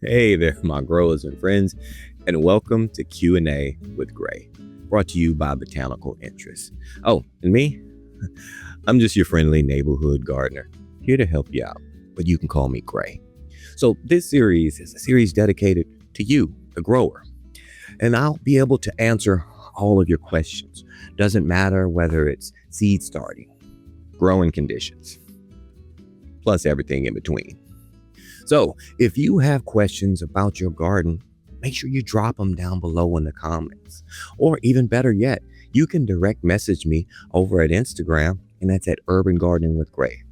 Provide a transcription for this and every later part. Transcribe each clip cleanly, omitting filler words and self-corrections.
Hey there, my growers and friends, and welcome to Q&A with Gray, brought to you by Botanical Interests. Oh, and me? I'm just your friendly neighborhood gardener, here to help you out, but you can call me Gray. So this series is a series dedicated to you, the grower, and I'll be able to answer all of your questions. Doesn't matter whether it's seed starting, growing conditions, plus everything in between. So if you have questions about your garden, make sure you drop them down below in the comments. Or even better yet, you can direct message me over at Instagram, and that's at Urban Gardening with Gray,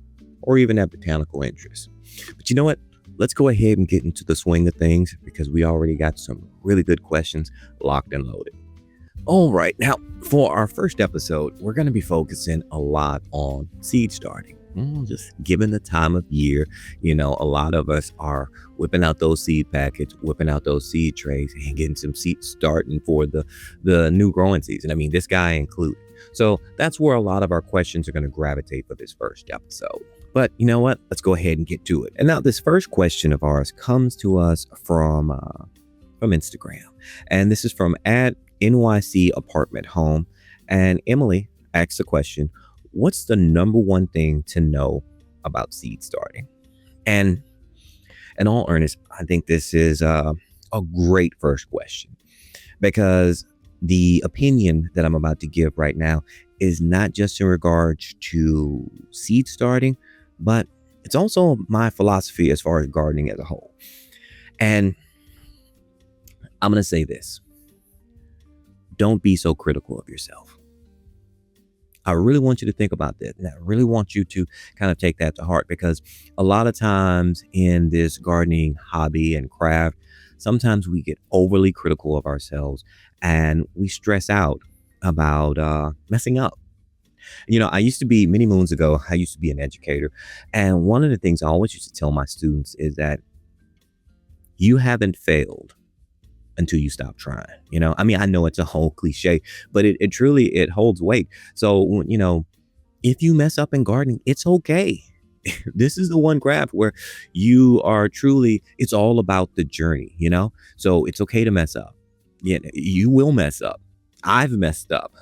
or even at Botanical Interest. But you know what? Let's go ahead and get into the swing of things because we already got some really good questions locked and loaded. All right, now for our first episode, we're going to be focusing a lot on seed starting. Just given the time of year, a lot of us are whipping out those seed packets, whipping out those seed trays, and getting some seeds starting for the new growing season. I mean, this guy included. So that's where a lot of our questions are going to gravitate for this first episode. But you know what? Let's go ahead and get to it. And now this first question of ours comes to us from Instagram, and this is from at NYC Apartment Home, and Emily asks the question: what's the number one thing to know about seed starting? And in all earnest, I think this is a great first question, because the opinion that I'm about to give right now is not just in regards to seed starting, but it's also my philosophy as far as gardening as a whole. And I'm going to say this: don't be so critical of yourself. I really want you to think about that. And I really want you to kind of take that to heart, because a lot of times in this gardening hobby and craft, sometimes we get overly critical of ourselves and we stress out about messing up. I used to be, many moons ago, I used to be an educator. And one of the things I always used to tell my students is that you haven't failed until you stop trying. I mean, I know it's a whole cliche, but it truly, it holds weight. So, if you mess up in gardening, it's okay. This is the one craft where you are truly, it's all about the journey, so it's okay to mess up. Yeah, you will mess up. I've messed up.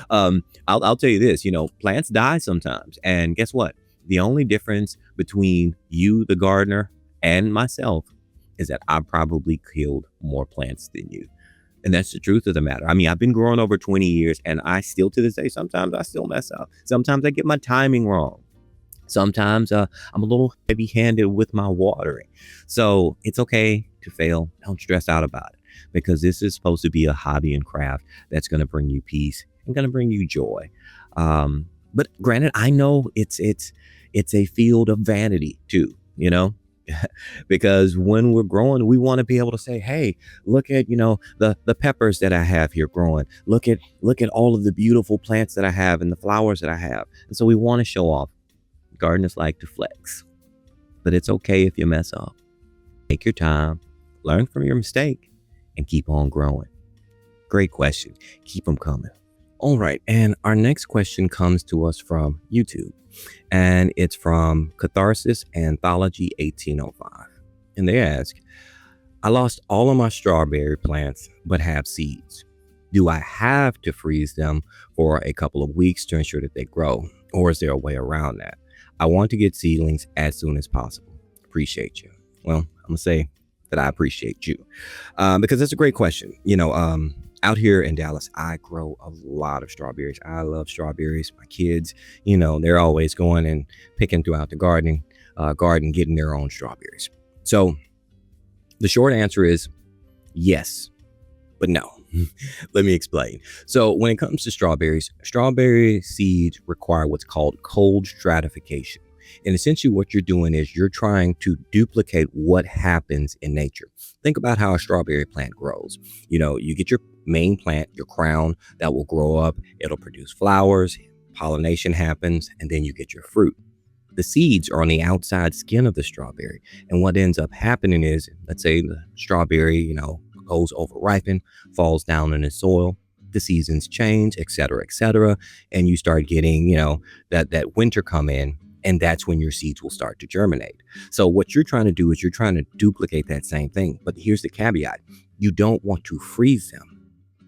I'll tell you this, plants die sometimes. And guess what? The only difference between you, the gardener, and myself is that I probably killed more plants than you. And that's the truth of the matter. I mean, I've been growing over 20 years, and I still, to this day, sometimes I still mess up. Sometimes I get my timing wrong. Sometimes I'm a little heavy-handed with my watering. So it's okay to fail. Don't stress out about it, because this is supposed to be a hobby and craft that's going to bring you peace and going to bring you joy. But granted, I know it's a field of vanity too, because when we're growing, we want to be able to say, hey, look at, the peppers that I have here growing. Look at all of the beautiful plants that I have and the flowers that I have. And so we want to show off. Gardeners like to flex, but it's okay if you mess up. Take your time, learn from your mistake, and keep on growing. Great question. Keep them coming. All right. And our next question comes to us from YouTube. And it's from Catharsis Anthology 1805. And they ask: I lost all of my strawberry plants, but have seeds. Do I have to freeze them for a couple of weeks to ensure that they grow? Or is there a way around that? I want to get seedlings as soon as possible. Appreciate you. Well, I'm going to say that I appreciate you, because that's a great question. Out here in Dallas, I grow a lot of strawberries. I love strawberries. My kids, they're always going and picking throughout the garden, getting their own strawberries. So the short answer is yes, but no. Let me explain. So when it comes to strawberries, strawberry seeds require what's called cold stratification. And essentially what you're doing is you're trying to duplicate what happens in nature. Think about how a strawberry plant grows. You get your main plant, your crown, that will grow up. It'll produce flowers, pollination happens, and then you get your fruit. The seeds are on the outside skin of the strawberry. And what ends up happening is, let's say the strawberry, goes over ripen, falls down in the soil. The seasons change, et cetera, and you start getting, that winter come in, and that's when your seeds will start to germinate. So what you're trying to do is you're trying to duplicate that same thing. But here's the caveat. You don't want to freeze them.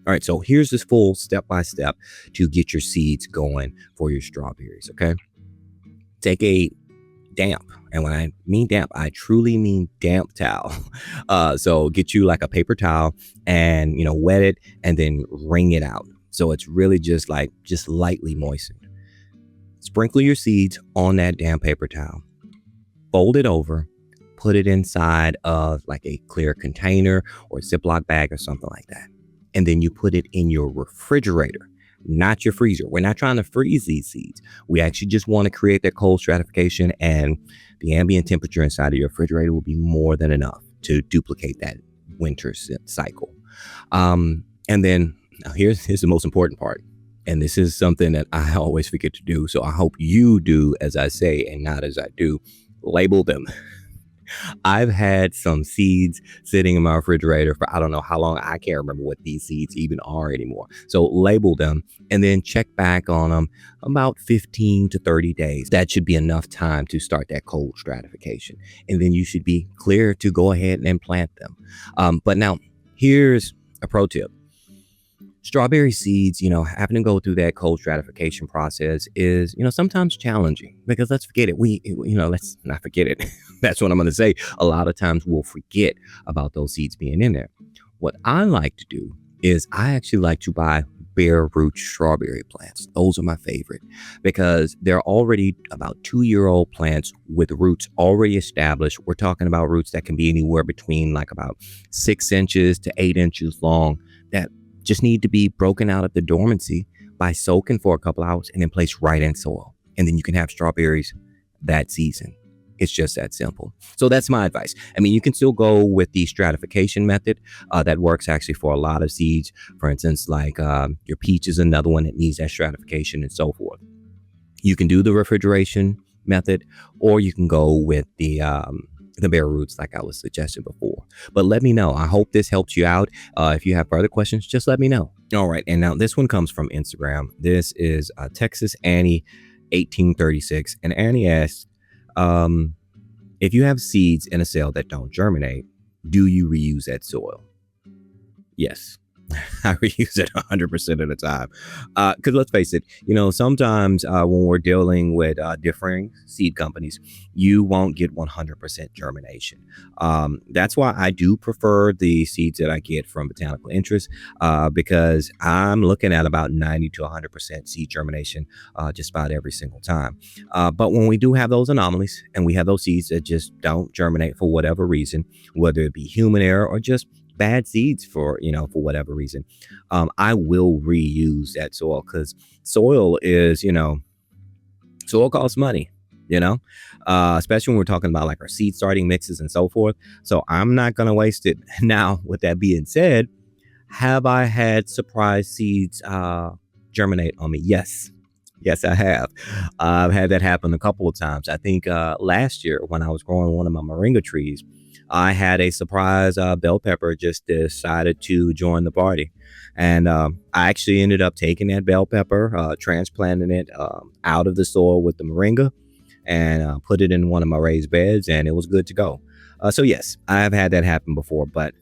All right, so here's this full step-by-step to get your seeds going for your strawberries, okay? Take a damp, and when I mean damp, I truly mean damp towel. So get you like a paper towel and, wet it and then wring it out. So it's really just lightly moistened. Sprinkle your seeds on that damp paper towel, fold it over, put it inside of like a clear container or Ziploc bag or something like that. And then you put it in your refrigerator, not your freezer. We're not trying to freeze these seeds. We actually just want to create that cold stratification, and the ambient temperature inside of your refrigerator will be more than enough to duplicate that winter cycle. And then now here's the most important part. And this is something that I always forget to do. So I hope you do as I say and not as I do. Label them. I've had some seeds sitting in my refrigerator for I don't know how long. I can't remember what these seeds even are anymore. So label them and then check back on them about 15 to 30 days. That should be enough time to start that cold stratification. And then you should be clear to go ahead and plant them. But now here's a pro tip. Strawberry seeds, having to go through that cold stratification process is, sometimes challenging because let's forget it. Let's not forget it. That's what I'm going to say. A lot of times we'll forget about those seeds being in there. What I like to do is I actually like to buy bare root strawberry plants. Those are my favorite because they're already about 2-year-old plants with roots already established. We're talking about roots that can be anywhere between like about 6 inches to 8 inches long that just need to be broken out of the dormancy by soaking for a couple hours and then placed right in soil. And then you can have strawberries that season. It's just that simple. So that's my advice. I mean, you can still go with the stratification method. That works actually for a lot of seeds. For instance, like your peach is another one that needs that stratification and so forth. You can do the refrigeration method, or you can go with the bare roots like I was suggesting before. But let me know. I hope this helps you out. If you have further questions, just let me know. All right. And now this one comes from Instagram. This is Texas Annie 1836. And Annie asks, if you have seeds in a cell that don't germinate, do you reuse that soil? Yes. I reuse it 100% of the time. Because let's face it, sometimes when we're dealing with differing seed companies, you won't get 100% germination. That's why I do prefer the seeds that I get from Botanical Interest, because I'm looking at about 90 to 100% seed germination just about every single time. But when we do have those anomalies and we have those seeds that just don't germinate for whatever reason, whether it be human error or just bad seeds for whatever reason, I will reuse that soil because soil is, soil costs money, especially when we're talking about like our seed starting mixes and so forth. So I'm not going to waste it. Now, with that being said, have I had surprise seeds germinate on me? Yes. Yes, I have. I've had that happen a couple of times. I think last year when I was growing one of my moringa trees, I had a surprise bell pepper just decided to join the party. And I actually ended up taking that bell pepper, transplanting it out of the soil with the moringa and put it in one of my raised beds, and it was good to go. So yes, I've had that happen before, but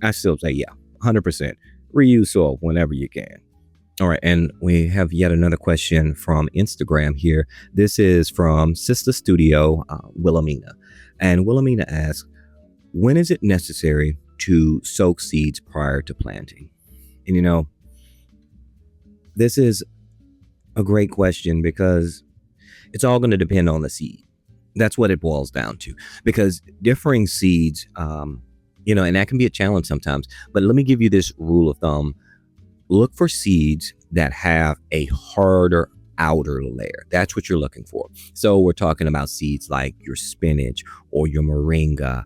I still say, yeah, 100% reuse soil whenever you can. All right, and we have yet another question from Instagram here. This is from Sister Studio, Wilhelmina. And Wilhelmina asks, when is it necessary to soak seeds prior to planting? And this is a great question because it's all going to depend on the seed. That's what it boils down to, because differing seeds, and that can be a challenge sometimes. But let me give you this rule of thumb. Look for seeds that have a harder outer layer. That's what you're looking for. So we're talking about seeds like your spinach or your moringa.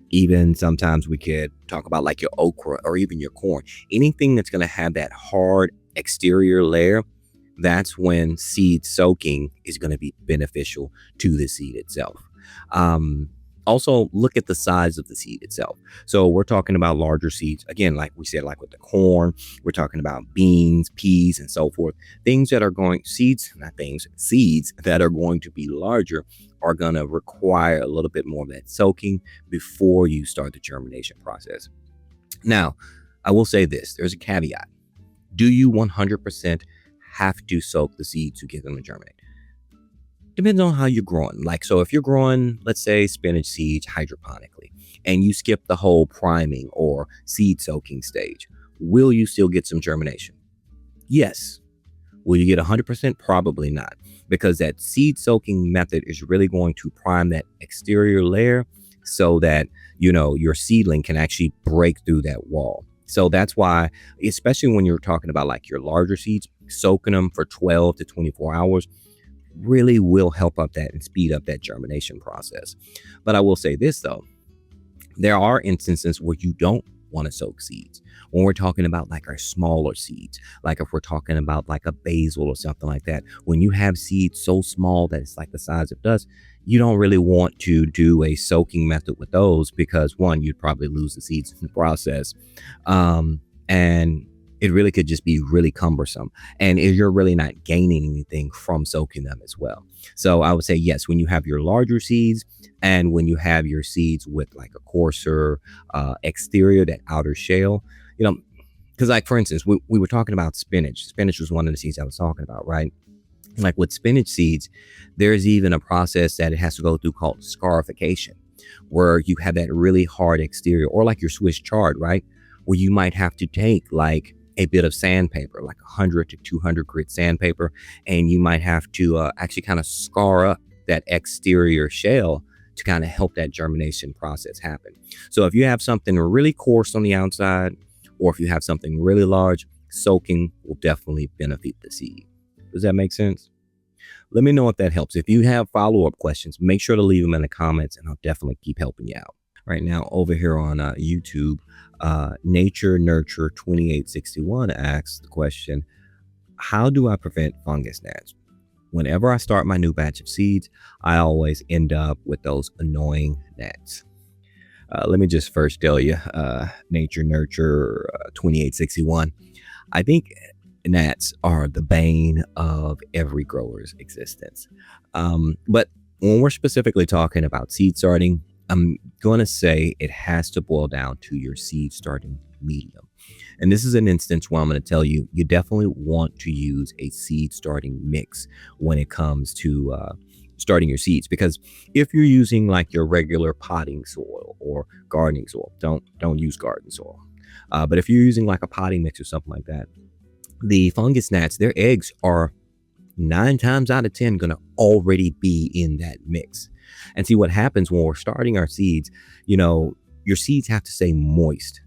Even sometimes we could talk about like your okra or even your corn. Anything that's going to have that hard exterior layer, that's when seed soaking is going to be beneficial to the seed itself. Also, look at the size of the seed itself. So we're talking about larger seeds. Again, like we said, like with the corn, we're talking about beans, peas, and so forth. Things that are going, seeds, not things, seeds that are going to be larger are going to require a little bit more of that soaking before you start the germination process. Now, I will say this, there's a caveat. Do you 100% have to soak the seeds to get them to germinate? Depends on how you're growing. Like, so if you're growing, let's say, spinach seeds hydroponically, and you skip the whole priming or seed soaking stage, will you still get some germination? Yes. Will you get 100%? Probably not, because that seed soaking method is really going to prime that exterior layer so that, your seedling can actually break through that wall. So that's why, especially when you're talking about like your larger seeds, soaking them for 12 to 24 hours really will help up that and speed up that germination process. But I will say this though, there are instances where you don't want to soak seeds. When we're talking about like our smaller seeds, like if we're talking about like a basil or something like that, when you have seeds so small that it's like the size of dust, you don't really want to do a soaking method with those because one, you'd probably lose the seeds in the process. And it really could just be really cumbersome. And you're really not gaining anything from soaking them as well. So I would say, yes, when you have your larger seeds and when you have your seeds with like a coarser exterior, that outer shell, because like, for instance, we were talking about spinach. Spinach was one of the seeds I was talking about, right? Like with spinach seeds, there's even a process that it has to go through called scarification, where you have that really hard exterior, or like your Swiss chard, right? Where you might have to take like a bit of sandpaper, like 100 to 200 grit sandpaper, and you might have to actually kind of scar up that exterior shell to kind of help that germination process happen. So if you have something really coarse on the outside, or if you have something really large, soaking will definitely benefit the seed. Does that make sense? Let me know if that helps. If you have follow-up questions, make sure to leave them in the comments and I'll definitely keep helping you out. Right now, over here on YouTube, Nature Nurture 2861 asks the question, how do I prevent fungus gnats? Whenever I start my new batch of seeds, I always end up with those annoying gnats. Let me just first tell you, Nature Nurture 2861, I think gnats are the bane of every grower's existence. But when we're specifically talking about seed starting, I'm going to say it has to boil down to your seed starting medium. And this is an instance where I'm going to tell you, you definitely want to use a seed starting mix when it comes to starting your seeds, because if you're using like your regular potting soil or gardening soil, don't use garden soil. But if you're using like a potting mix or something like that, the fungus gnats, their eggs are 9 times out of 10 going to already be in that mix. And see what happens when we're starting our seeds, your seeds have to stay moist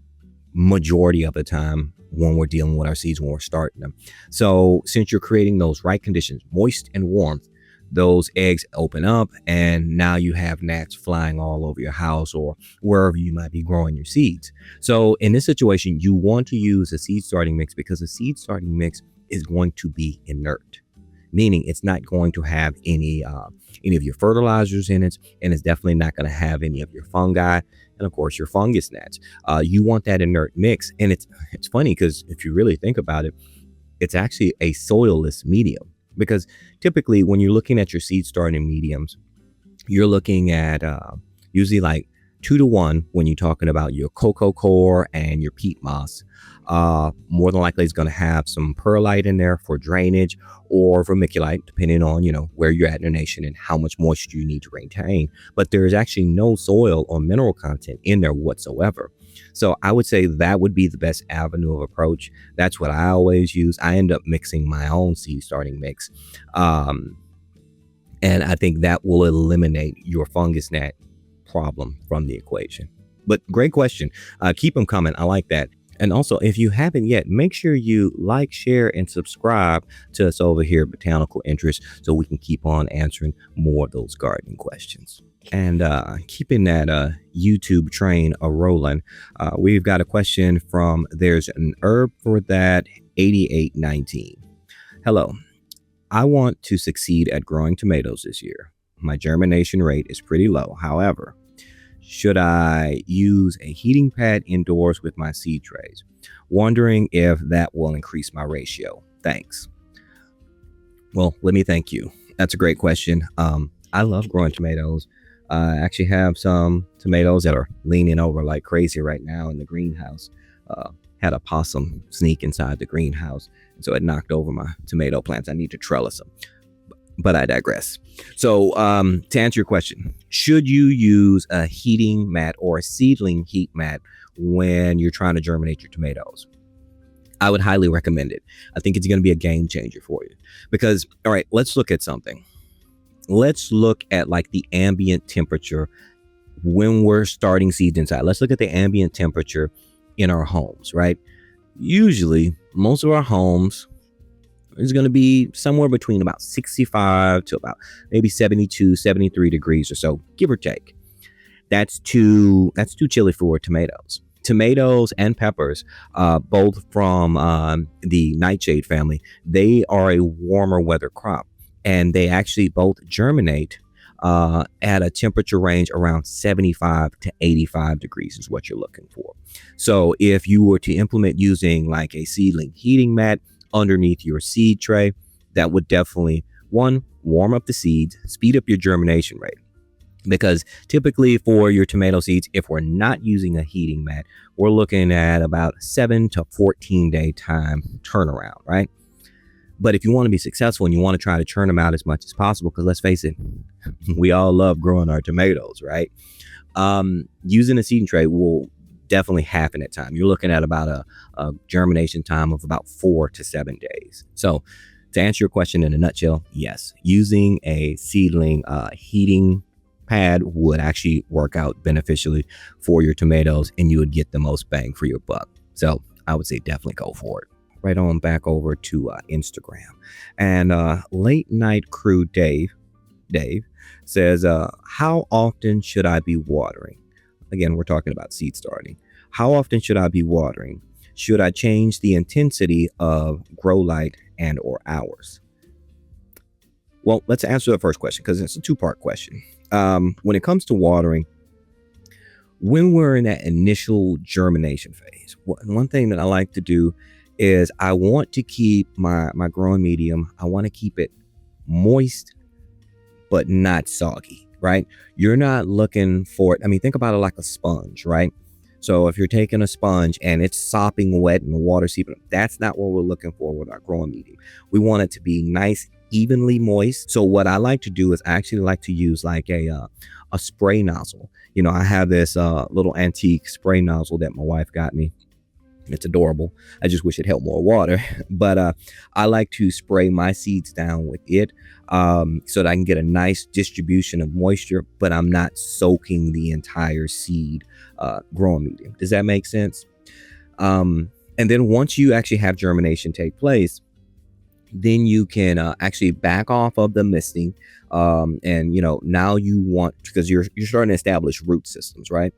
majority of the time when we're dealing with our seeds, when we're starting them. So since you're creating those right conditions, moist and warmth, those eggs open up and now you have gnats flying all over your house or wherever you might be growing your seeds. So in this situation, you want to use a seed starting mix because a seed starting mix is going to be inert, meaning it's not going to have any of your fertilizers in it, and it's definitely not going to have any of your fungi and of course your fungus gnats. You want that inert mix, and it's funny because if you really think about it, it's actually a soilless medium, because typically when you're looking at your seed starting mediums, you're looking at usually like 2 to 1 when you're talking about your cocoa coir and your peat moss. More than likely it's going to have some perlite in there for drainage, or vermiculite, depending on where you're at in the nation and how much moisture you need to maintain. But there is actually no soil or mineral content in there whatsoever. So I would say that would be the best avenue of approach. That's what I always use. I end up mixing my own seed starting mix, and I think that will eliminate your fungus gnat problem from the equation. But great question. Keep them coming. I like that. And also, if you haven't yet, make sure you like, share, and subscribe to us over here at Botanical Interest so we can keep on answering more of those gardening questions. And keeping that YouTube train a-rolling, we've got a question from There's an Herb for That 8819. Hello. I want to succeed at growing tomatoes this year. My germination rate is pretty low. However, Should I use a heating pad indoors with my seed trays? Wondering if that will increase my ratio. Thanks. Well, let me thank you. That's a great question. I love growing tomatoes. I actually have some tomatoes that are leaning over like crazy right now in the greenhouse. Had a possum sneak inside the greenhouse, and so it knocked over my tomato plants. I need to trellis them, but I digress. So to answer your question, should you use a heating mat or a seedling heat mat when you're trying to germinate your tomatoes? I would highly recommend it. I think it's going to be a game changer for you because, all right, let's look at something. Let's look at like the ambient temperature when we're starting seeds inside. Let's look at the ambient temperature in our homes, right? Usually, most of our homes is going to be somewhere between about 65 to about maybe 72, 73 degrees or so, give or take. That's too chilly for tomatoes. Tomatoes and peppers, both from the nightshade family, they are a warmer weather crop, and they actually both germinate at a temperature range around 75 to 85 degrees is what you're looking for. So if you were to implement using like a seedling heating mat underneath your seed tray, that would definitely, one, warm up the seeds, speed up your germination rate. Because typically for your tomato seeds, if we're not using a heating mat, we're looking at about 7 to 14 day time turnaround, right? But if you want to be successful and you want to try to churn them out as much as possible, because let's face it, we all love growing our tomatoes, right? Using a seeding tray will definitely happen at time. You're looking at about a germination time of about 4 to 7 days. So to answer your question in a nutshell, yes, using a seedling heating pad would actually work out beneficially for your tomatoes, and you would get the most bang for your buck. So I would say definitely go for it. Right on back over to Instagram, and late night crew Dave says, how often should I be watering? Again, we're talking about seed starting. How often should I be watering? Should I change the intensity of grow light and or hours? Well, let's answer the first question because it's a two-part question. When it comes to watering, when we're in that initial germination phase, one thing that I like to do is I want to keep my growing medium, I want to keep it moist, but not soggy, right? You're not looking for it. I mean, think about it like a sponge, right? So if you're taking a sponge and it's sopping wet and the water seeping, that's not what we're looking for with our growing medium. We want it to be nice, evenly moist. So what I like to do is I actually like to use like a spray nozzle. You know, I have this little antique spray nozzle that my wife got me. It's adorable. I just wish it held more water, but I like to spray my seeds down with it so that I can get a nice distribution of moisture, but I'm not soaking the entire seed growing medium. Does that make sense? And then once you actually have germination take place, then you can actually back off of the misting. And, you know, now you want, because you're starting to establish root systems, right?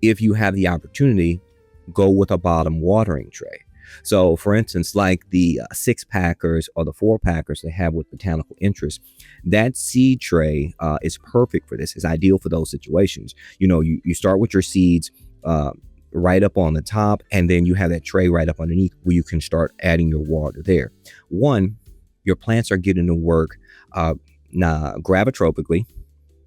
If you have the opportunity, go with a bottom watering tray. So for instance, like the 6-packers or the 4-packers they have with Botanical Interest, that seed tray is perfect for this. It's ideal for those situations. You know, you start with your seeds right up on the top, and then you have that tray right up underneath where you can start adding your water there. One, your plants are getting to work gravitropically.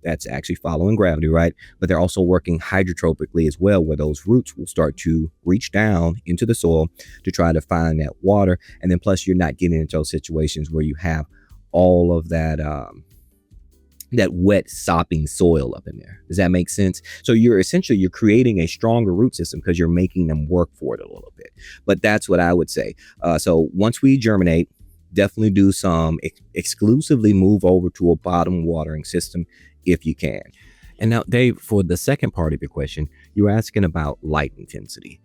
That's actually following gravity, right? But they're also working hydrotropically as well, where those roots will start to reach down into the soil to try to find that water. And then plus you're not getting into those situations where you have all of that that wet sopping soil up in there. Does that make sense? So you're creating a stronger root system because you're making them work for it a little bit. But that's what I would say. So once we germinate, definitely do some exclusively move over to a bottom watering system if you can. And now, Dave, for the second part of your question, you're asking about light intensity.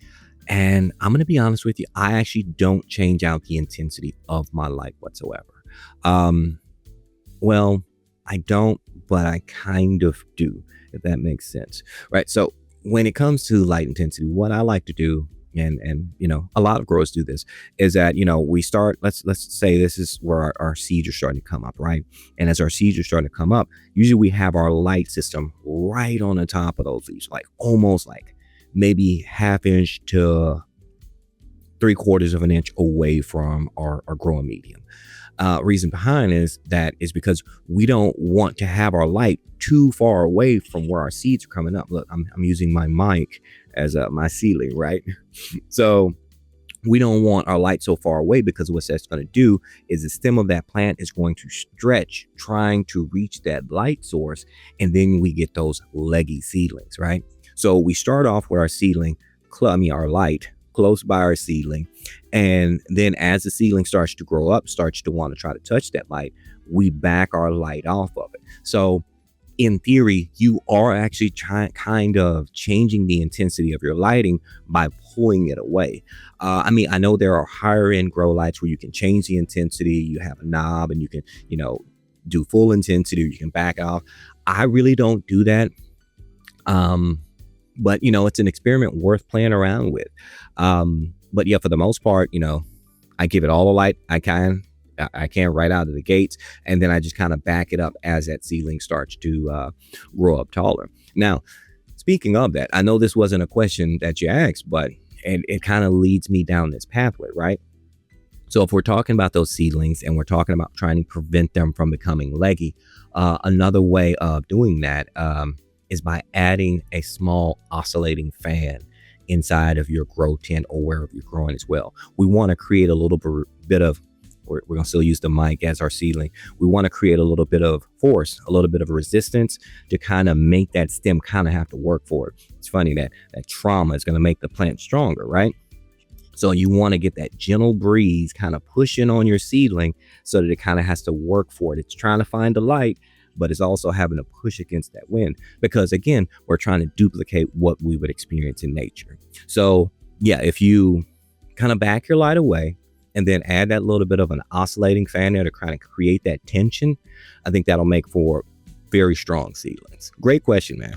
And I'm going to be honest with you, I actually don't change out the intensity of my light whatsoever. Well, I don't, but I kind of do, if that makes sense. Right. So when it comes to light intensity, what I like to do, and a lot of growers do this, is that we start, let's say this is where our seeds are starting to come up, right? And as our seeds are starting to come up, usually we have our light system right on the top of those leaves, like almost like maybe half inch to 3/4 of an inch away from our growing medium. Reason behind is because we don't want to have our light too far away from where our seeds are coming up. Look, I'm using my mic as my ceiling, right? So we don't want our light so far away, because what that's going to do is the stem of that plant is going to stretch trying to reach that light source, and then we get those leggy seedlings, right? So we start off with our seedling, our light close by our seedling, and then as the seedling starts to grow up, starts to want to try to touch that light, we back our light off of it. So in theory, you are actually kind of changing the intensity of your lighting by pulling it away. I know there are higher end grow lights where you can change the intensity. You have a knob and you can, do full intensity, or you can back off. I really don't do that. But it's an experiment worth playing around with. But yeah, for the most part, I give it all the light I can right out of the gates, and then I just kind of back it up as that seedling starts to grow up taller. Now, speaking of that, I know this wasn't a question that you asked, but it kind of leads me down this pathway, right? So if we're talking about those seedlings and we're talking about trying to prevent them from becoming leggy, another way of doing that is by adding a small oscillating fan inside of your grow tent or wherever you're growing as well. We want to create a little bit of, we're going to still use the mic as our seedling. We want to create a little bit of force, a little bit of resistance to kind of make that stem kind of have to work for it. It's funny that trauma is going to make the plant stronger, right? So you want to get that gentle breeze kind of pushing on your seedling so that it kind of has to work for it. It's trying to find the light, but it's also having to push against that wind, because again, we're trying to duplicate what we would experience in nature. So yeah, if you kind of back your light away and then add that little bit of an oscillating fan there to kind of create that tension, I think that'll make for very strong seedlings. Great question, man.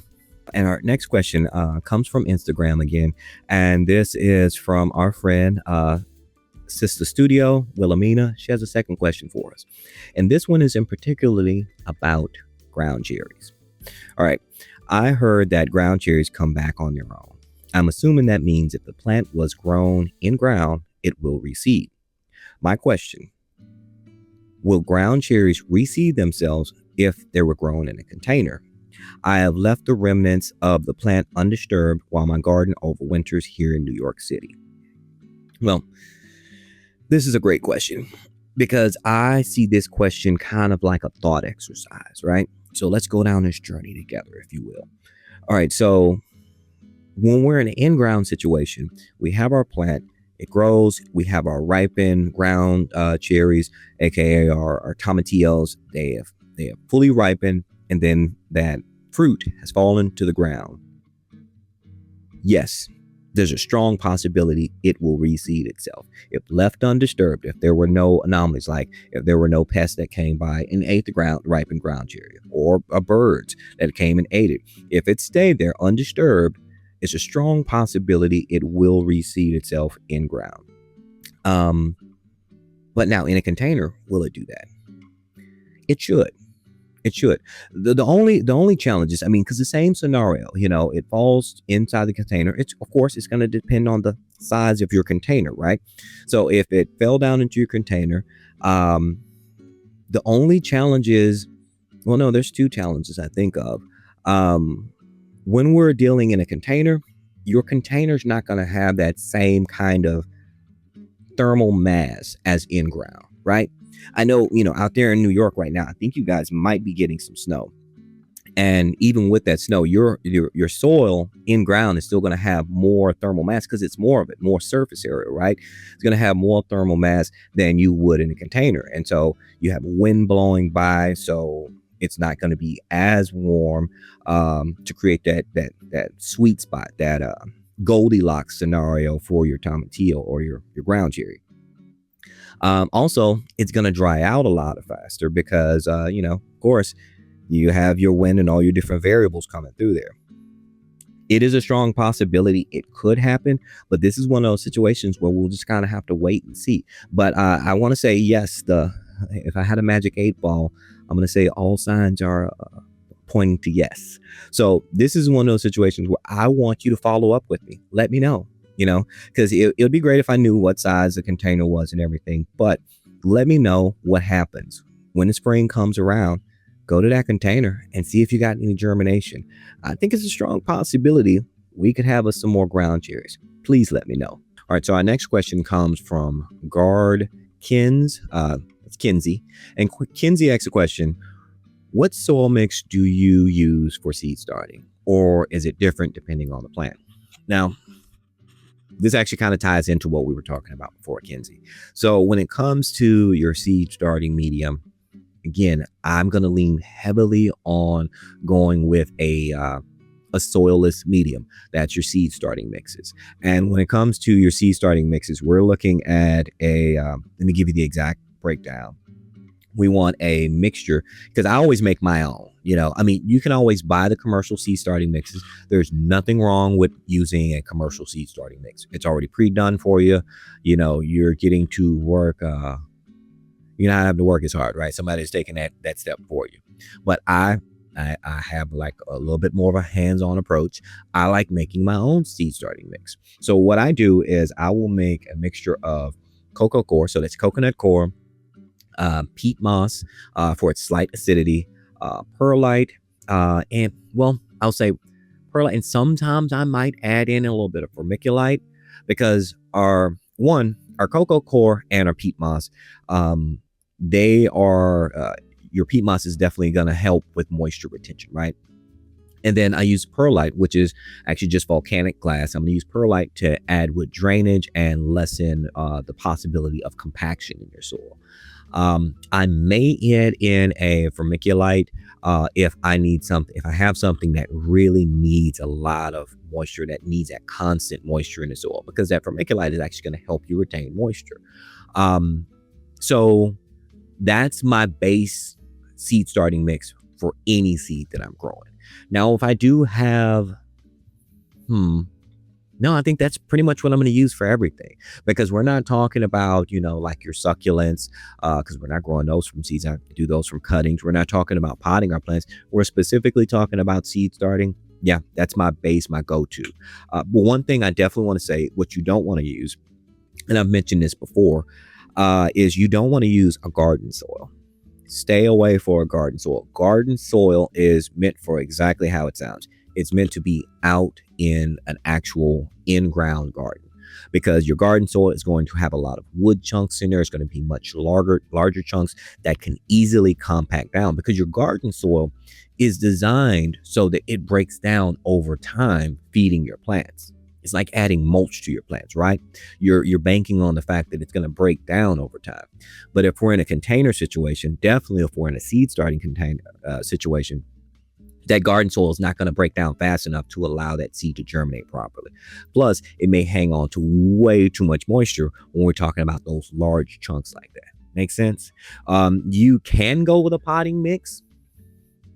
And our next question comes from Instagram again, and this is from our friend Sister Studio, Wilhelmina. She has a second question for us. And this one is in particularly about ground cherries. All right. I heard that ground cherries come back on their own. I'm assuming that means if the plant was grown in ground, it will reseed. My question: will ground cherries reseed themselves if they were grown in a container? I have left the remnants of the plant undisturbed while my garden overwinters here in New York City. Well, this is a great question, because I see this question kind of like a thought exercise, right? So let's go down this journey together, if you will. All right. So when we're in an in-ground situation, we have our plant, it grows, we have our ripened ground cherries, aka our tomatillos. They have fully ripened, and then that fruit has fallen to the ground. Yes, there's a strong possibility it will reseed itself if left undisturbed, if there were no anomalies, like if there were no pests that came by and ate the ripened ground cherry, or birds that came and ate it. If it stayed there undisturbed, it's a strong possibility it will reseed itself in ground. But now in a container, will it do that? It should. It should. The only challenge is, because the same scenario, it falls inside the container. It's going to depend on the size of your container, right? So if it fell down into your container, the only challenge is, well, no, there's two challenges I think of. When we're dealing in a container, your container's not going to have that same kind of thermal mass as in ground, right? I know, out there in New York right now, I think you guys might be getting some snow. And even with that snow, your soil in ground is still going to have more thermal mass, because it's more of it, more surface area, right? It's going to have more thermal mass than you would in a container. And so you have wind blowing by, so it's not going to be as warm to create that sweet spot, that Goldilocks scenario for your tomatillo or your ground cherry. Also, it's going to dry out a lot faster because, of course, you have your wind and all your different variables coming through there. It is a strong possibility it could happen, but this is one of those situations where we'll just kind of have to wait and see. But I want to say yes. If I had a magic 8 ball, I'm going to say all signs are pointing to yes. So this is one of those situations where I want you to follow up with me. Let me know, because it would be great if I knew what size the container was and everything. But let me know what happens when the spring comes around. Go to that container and see if you got any germination. I think it's a strong possibility we could have some more ground cherries. Please let me know. All right, so our next question comes from Guard Kins. It's Kinsey. And Kinsey asks a question: what soil mix do you use for seed starting? Or is it different depending on the plant? Now, this actually kind of ties into what we were talking about before, Kinsey. So when it comes to your seed starting medium, again, I'm going to lean heavily on going with a soilless medium. That's your seed starting mixes. And when it comes to your seed starting mixes, we're looking at let me give you the exact breakdown. We want a mixture, because I always make my own. You can always buy the commercial seed starting mixes. There's nothing wrong with using a commercial seed starting mix. It's already pre-done for you. You're getting to work. You're not having to work as hard, right? Somebody's taking that step for you. But I have like a little bit more of a hands-on approach. I like making my own seed starting mix. So what I do is I will make a mixture of cocoa coir, so that's coconut coir, peat moss for its slight acidity, perlite, and I'll say perlite, and sometimes I might add in a little bit of vermiculite, because our cocoa coir and our peat moss, they are your peat moss is definitely going to help with moisture retention, right? And then I use perlite, which is actually just volcanic glass. I'm going to use perlite to add with drainage and lessen the possibility of compaction in your soil. I may add in a vermiculite if I have something that really needs a lot of moisture, that needs that constant moisture in the soil, because that vermiculite is actually going to help you retain moisture. So that's my base seed starting mix for any seed that I'm growing. Now, if I do have, no, I think that's pretty much what I'm going to use for everything, because we're not talking about, like your succulents, because we're not growing those from seeds. I do those from cuttings. We're not talking about potting our plants. We're specifically talking about seed starting. Yeah, that's my base, my go-to. But one thing I definitely want to say, what you don't want to use, and I've mentioned this before, is you don't want to use a garden soil. Stay away for a garden soil. Garden soil is meant for exactly how it sounds. It's meant to be out in an actual in-ground garden, because your garden soil is going to have a lot of wood chunks in there. It's going to be much larger chunks that can easily compact down, because your garden soil is designed so that it breaks down over time, feeding your plants. It's like adding mulch to your plants, right? You're banking on the fact that it's going to break down over time. But if we're in a container situation, definitely if we're in a seed starting container situation, that garden soil is not going to break down fast enough to allow that seed to germinate properly. Plus, it may hang on to way too much moisture when we're talking about those large chunks like that. Make sense? You can go with a potting mix,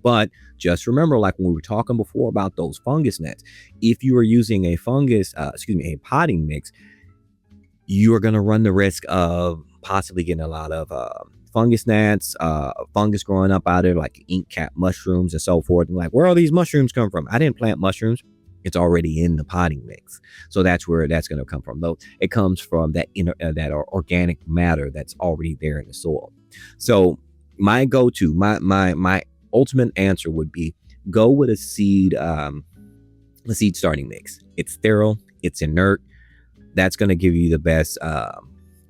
but just remember, like when we were talking before about those fungus gnats, if you are using a potting mix, you are going to run the risk of possibly getting a lot of fungus gnats, fungus growing up out there, like ink cap mushrooms and so forth. And like, where all these mushrooms come from? I didn't plant mushrooms. It's already in the potting mix. So that's where that's going to come from. Though it comes from that organic matter that's already there in the soil. So my go-to, my ultimate answer would be go with a seed starting mix. It's sterile, it's inert. That's going to give you the best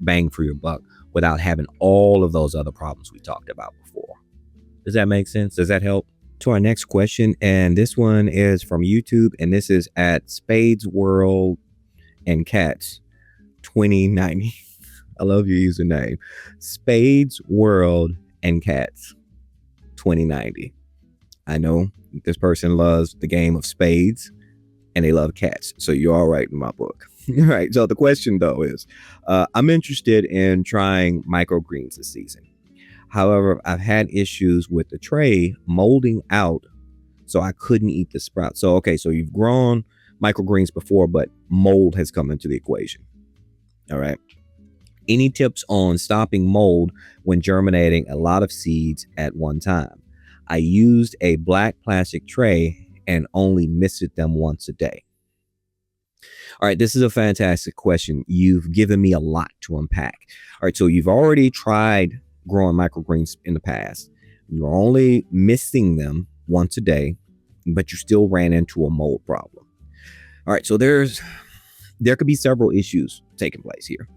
bang for your buck without having all of those other problems we talked about before. Does that make sense? Does that help? To our next question, and this one is from YouTube, and this is at Spades World and Cats 2090. I love your username, Spades World and Cats 2090. I know this person loves the game of spades and they love cats, so you're all right in my book. All right, so the question though is, I'm interested in trying microgreens this season. However, I've had issues with the tray molding out so I couldn't eat the sprout. So, okay, so you've grown microgreens before, but mold has come into the equation. All right. Any tips on stopping mold when germinating a lot of seeds at one time? I used a black plastic tray and only misted them once a day. All right, this is a fantastic question. You've given me a lot to unpack. All right, so you've already tried growing microgreens in the past. You're only misting them once a day, but you still ran into a mold problem. All right, so there could be several issues taking place here.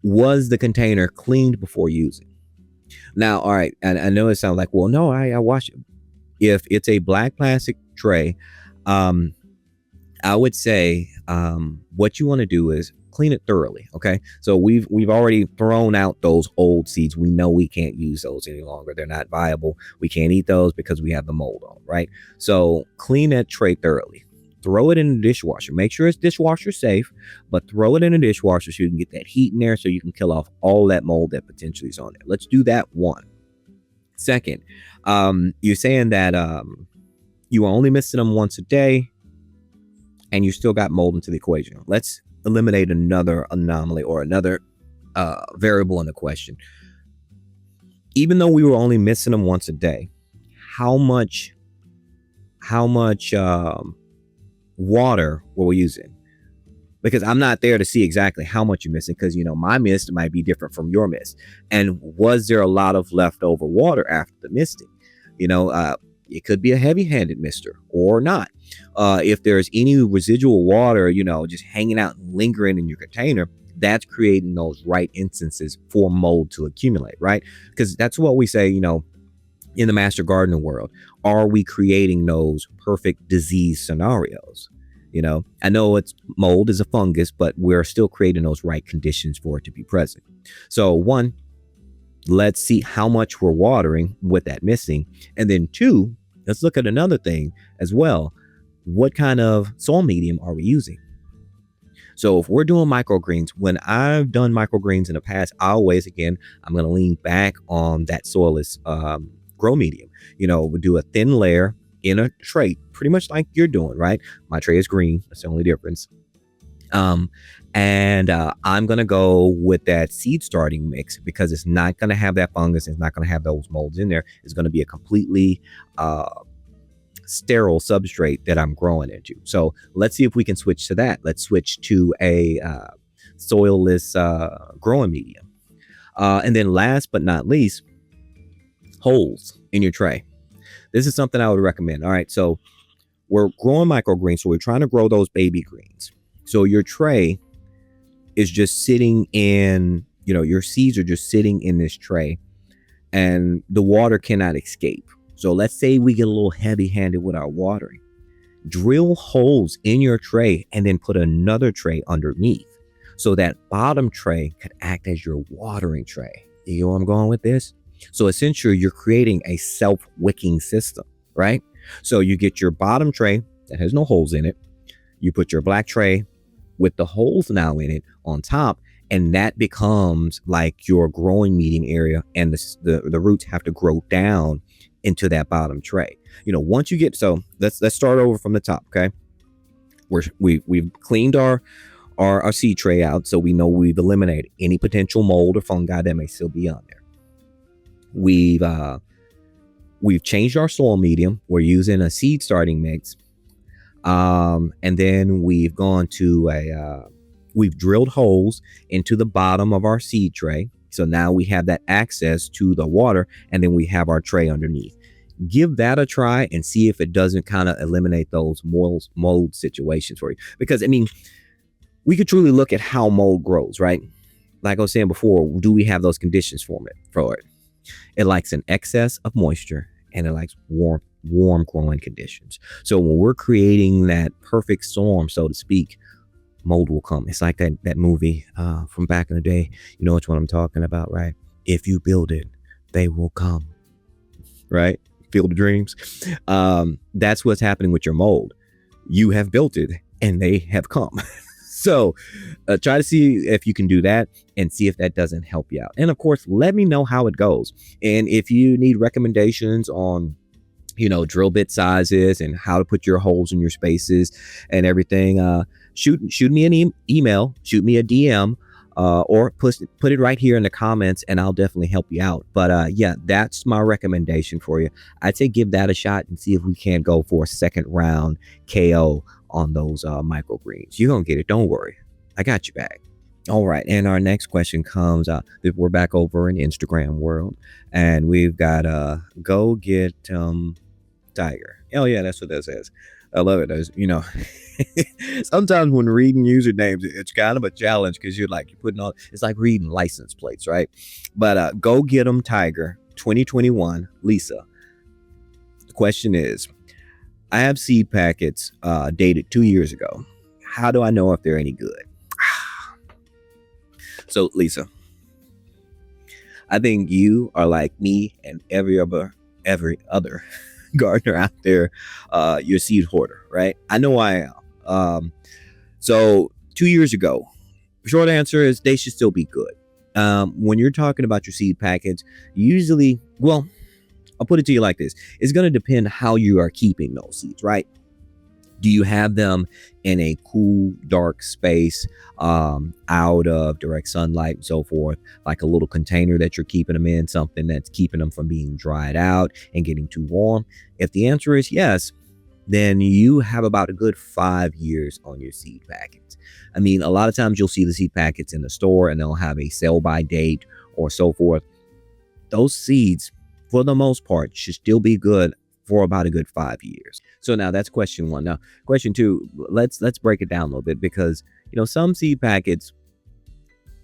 Was the container cleaned before using? Now, all right, and I know it sounds like, well, no, I wash it. If it's a black plastic tray, I would say what you want to do is clean it thoroughly. Okay, so we've already thrown out those old seeds. We know we can't use those any longer. They're not viable. We can't eat those because we have the mold on, right? So clean that tray thoroughly. Throw it in the dishwasher. Make sure it's dishwasher safe, but throw it in the dishwasher so you can get that heat in there so you can kill off all that mold that potentially is on there. Let's do that one. Second, you're saying that you are only missing them once a day and you still got mold into the equation. Let's eliminate another anomaly or another variable in the question. Even though we were only missing them once a day, how much water were we using? Because I'm not there to see exactly how much you're missing, because my mist might be different from your mist. And was there a lot of leftover water after the misting? It could be a heavy-handed mister or not. If there's any residual water, just hanging out and lingering in your container, that's creating those right instances for mold to accumulate, right? Because that's what we say, in the master gardener world. Are we creating those perfect disease scenarios? I know mold is a fungus, but we're still creating those right conditions for it to be present. So one, let's see how much we're watering with that missing. And then two, let's look at another thing as well. What kind of soil medium are we using? So if we're doing microgreens, when I've done microgreens in the past, I'm going to lean back on that soilless grow medium. We do a thin layer in a tray, pretty much like you're doing, right? My tray is green. That's the only difference. I'm going to go with that seed starting mix because it's not going to have that fungus. It's not going to have those molds in there. It's going to be a completely sterile substrate that I'm growing into. So let's see if we can switch to that. Let's switch to a soilless growing medium. And then last but not least, holes in your tray. This is something I would recommend. All right, so we're growing microgreens, so we're trying to grow those baby greens. So your tray is just sitting in, your seeds are just sitting in this tray and the water cannot escape. So let's say we get a little heavy-handed with our watering. Drill holes in your tray and then put another tray underneath so that bottom tray could act as your watering tray. You know where I'm going with this? So essentially, you're creating a self-wicking system, right? So you get your bottom tray that has no holes in it. You put your black tray with the holes now in it on top, and that becomes like your growing medium area, and the roots have to grow down into that bottom tray. Once you get, so let's start over from the top, okay? We've cleaned our seed tray out, so we know we've eliminated any potential mold or fungi that may still be on there. We've changed our soil medium. We're using a seed starting mix. And then we've gone to we've drilled holes into the bottom of our seed tray. So now we have that access to the water, and then we have our tray underneath. Give that a try and see if it doesn't kind of eliminate those mold situations for you. Because, we could truly look at how mold grows, right? Like I was saying before, do we have those conditions for it? It likes an excess of moisture, and it likes warm growing conditions. So when we're creating that perfect storm, so to speak, mold will come. It's like that movie from back in the day. You know which one I'm talking about, right? If you build it, they will come, right? Field of Dreams. That's what's happening with your mold. You have built it and they have come. So try to see if you can do that and see if that doesn't help you out. And of course, let me know how it goes. And if you need recommendations on drill bit sizes and how to put your holes in your spaces and everything, shoot me an email, shoot me a DM, or put it right here in the comments, and I'll definitely help you out. But yeah, that's my recommendation for you. I'd say give that a shot and see if we can't go for a second round KO on those microgreens. You're gonna get it, don't worry, I got you back. All right, and our next question comes out. We're back over in Instagram world, and we've got go get Tiger. Oh yeah, that's what that says. I love it. Sometimes when reading usernames, it's kind of a challenge because you're putting all, it's like reading license plates, right? But go get them Tiger 2021 Lisa. The question is, I have seed packets dated 2 years ago. How do I know if they're any good? So Lisa, I think you are like me and every other gardener out there, your seed hoarder, right? I know I am. So 2 years ago, short answer is they should still be good. When you're talking about your seed packets, usually, well, I'll put it to you like this. It's going to depend how you are keeping those seeds, right? Do you have them in a cool, dark space, out of direct sunlight and so forth, like a little container that you're keeping them in, something that's keeping them from being dried out and getting too warm? If the answer is yes, then you have about a good 5 years on your seed packets. I mean, a lot of times you'll see the seed packets in the store and they'll have a sell by date or so forth. Those seeds, for the most part, should still be good for about a good 5 years. So now that's question one. Now, question two, let's break it down a little bit, because some seed packets,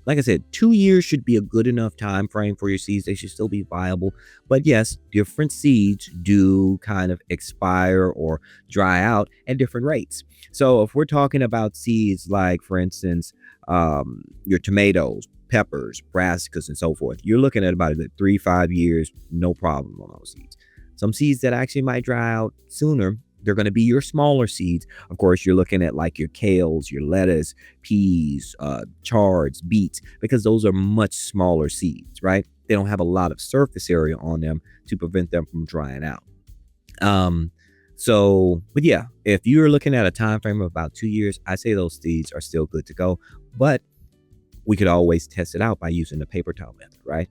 like I said, 2 years should be a good enough time frame for your seeds. They should still be viable. But yes, different seeds do kind of expire or dry out at different rates. So if we're talking about seeds like, for instance, your tomatoes, peppers, brassicas, and so forth, you're looking at about a good 3-5 years, no problem on those seeds. Some seeds that actually might dry out sooner, they're going to be your smaller seeds. Of course, you're looking at like your kales, your lettuce, peas, chards, beets, because those are much smaller seeds, right? They don't have a lot of surface area on them to prevent them from drying out. But yeah, if you're looking at a time frame of about 2 years, I say those seeds are still good to go. But we could always test it out by using the paper towel method, right?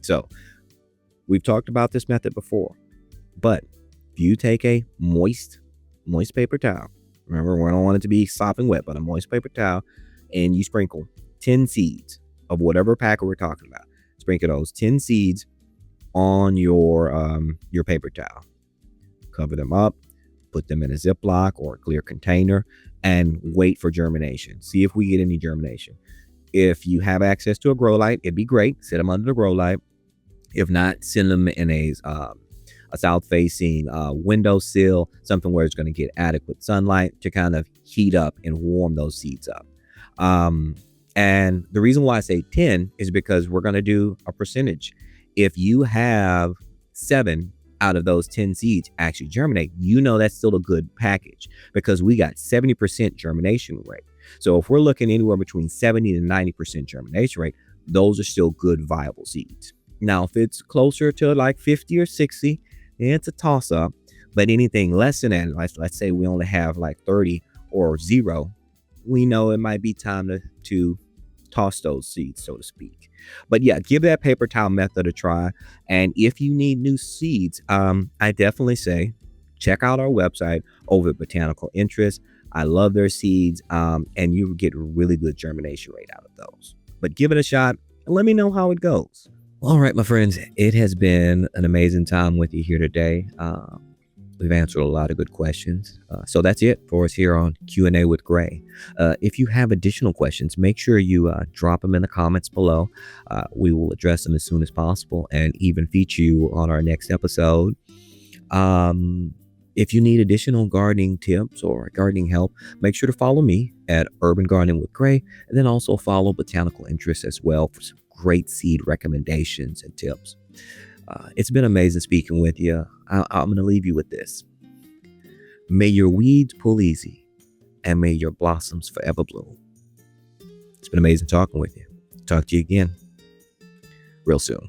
So we've talked about this method before. But if you take a moist paper towel, remember, we don't want it to be sopping wet, but a moist paper towel, and you sprinkle 10 seeds of whatever packer we're talking about. Sprinkle those 10 seeds on your paper towel. Cover them up, put them in a Ziploc or a clear container, and wait for germination. See if we get any germination. If you have access to a grow light, it'd be great. Set them under the grow light. If not, send them in a south-facing windowsill, something where it's going to get adequate sunlight to kind of heat up and warm those seeds up. And the reason why I say 10 is because we're going to do a percentage. If you have 7 out of those 10 seeds actually germinate, that's still a good package, because we got 70% germination rate. So if we're looking anywhere between 70 to 90% germination rate, those are still good, viable seeds. Now, if it's closer to like 50 or 60, it's a toss-up. But anything less than that, let's say we only have like 30 or 0, we know it might be time to toss those seeds, so to speak. But yeah, give that paper towel method a try. And if you need new seeds, I definitely say check out our website over at Botanical Interest. I love their seeds, and you get really good germination rate out of those. But give it a shot and let me know how it goes. All right, my friends, it has been an amazing time with you here today. We've answered a lot of good questions. So that's it for us here on Q&A with Gray. If you have additional questions, make sure you drop them in the comments below. We will address them as soon as possible and even feature you on our next episode. If you need additional gardening tips or gardening help, make sure to follow me at Urban Gardening with Gray, and then also follow Botanical Interest as well for some great seed recommendations and tips. It's been amazing speaking with you. I'm going to leave you with this. May your weeds pull easy, and may your blossoms forever bloom. It's been amazing talking with you. Talk to you again real soon.